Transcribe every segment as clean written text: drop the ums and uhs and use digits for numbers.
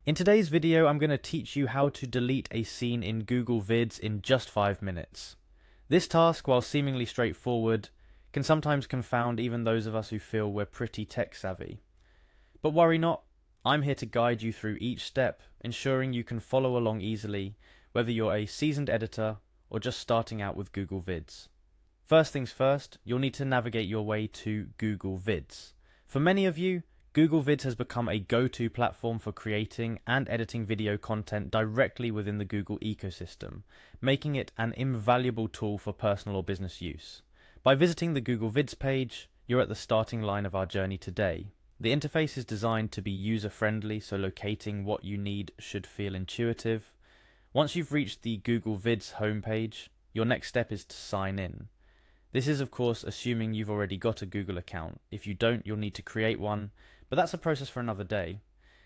In today's video, I'm going to teach you how to delete a scene in Google Vids in just 5 minutes. This task, while seemingly straightforward, can sometimes confound even those of us who feel we're pretty tech savvy. But worry not, I'm here to guide you through each step, ensuring you can follow along easily, whether you're a seasoned editor or just starting out with Google Vids. First things first, you'll need to navigate your way to Google Vids. For many of you, Google Vids has become a go-to platform for creating and editing video content directly within the Google ecosystem, making it an invaluable tool for personal or business use. By visiting the Google Vids page, you're at the starting line of our journey today. The interface is designed to be user-friendly, so locating what you need should feel intuitive. Once you've reached the Google Vids homepage, your next step is to sign in. This is of course assuming you've already got a Google account. If you don't, you'll need to create one, but that's a process for another day.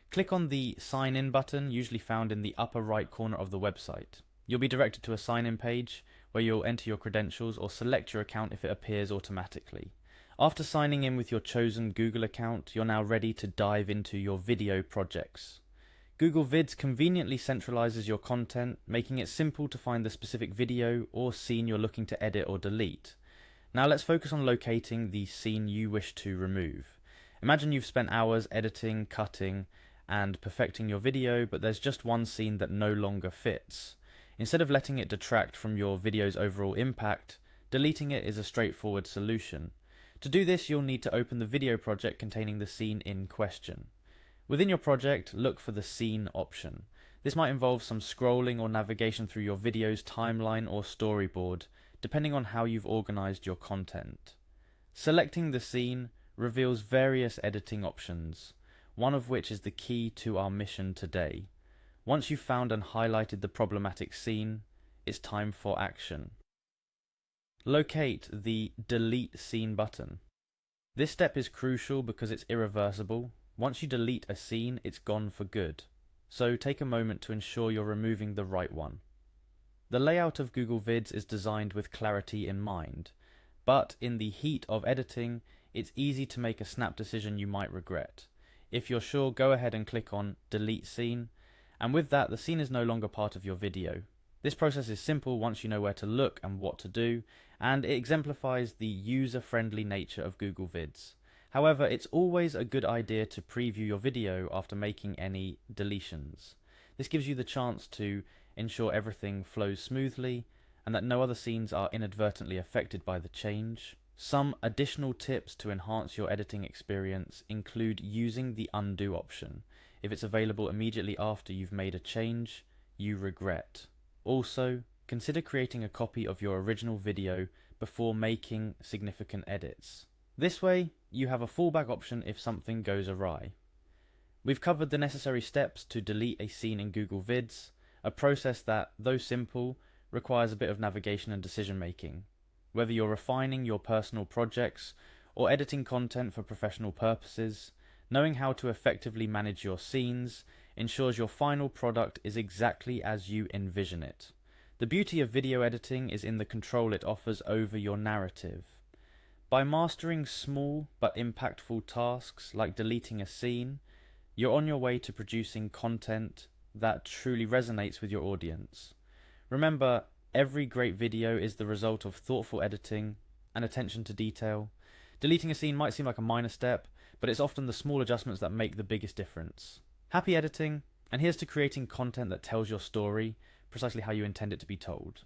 Click on the sign in button, usually found in the upper right corner of the website. You'll be directed to a sign in page where you'll enter your credentials or select your account if it appears automatically. After signing in with your chosen Google account, you're now ready to dive into your video projects. Google Vids conveniently centralizes your content, making it simple to find the specific video or scene you're looking to edit or delete. Now let's focus on locating the scene you wish to remove. Imagine you've spent hours editing, cutting, and perfecting your video, but there's just one scene that no longer fits. Instead of letting it detract from your video's overall impact, deleting it is a straightforward solution. To do this, you'll need to open the video project containing the scene in question. Within your project, look for the scene option. This might involve some scrolling or navigation through your video's timeline or storyboard, depending on how you've organized your content. Selecting the scene reveals various editing options, one of which is the key to our mission today. Once you've found and highlighted the problematic scene, it's time for action. Locate the Delete Scene button. This step is crucial because it's irreversible. Once you delete a scene, it's gone for good. So take a moment to ensure you're removing the right one. The layout of Google Vids is designed with clarity in mind, but in the heat of editing, it's easy to make a snap decision you might regret. If you're sure, go ahead and click on Delete Scene, and with that, the scene is no longer part of your video. This process is simple once you know where to look and what to do, and it exemplifies the user-friendly nature of Google Vids. However, it's always a good idea to preview your video after making any deletions. This gives you the chance to ensure everything flows smoothly and that no other scenes are inadvertently affected by the change. Some additional tips to enhance your editing experience include using the undo option. If it's available immediately after you've made a change you regret. Also, consider creating a copy of your original video before making significant edits. This way, you have a fallback option if something goes awry. We've covered the necessary steps to delete a scene in Google Vids, a process that, though simple, requires a bit of navigation and decision making. Whether you're refining your personal projects or editing content for professional purposes, knowing how to effectively manage your scenes ensures your final product is exactly as you envision it. The beauty of video editing is in the control it offers over your narrative. By mastering small but impactful tasks like deleting a scene, you're on your way to producing content that truly resonates with your audience. Remember, every great video is the result of thoughtful editing and attention to detail. Deleting a scene might seem like a minor step, but it's often the small adjustments that make the biggest difference. Happy editing, and here's to creating content that tells your story precisely how you intend it to be told.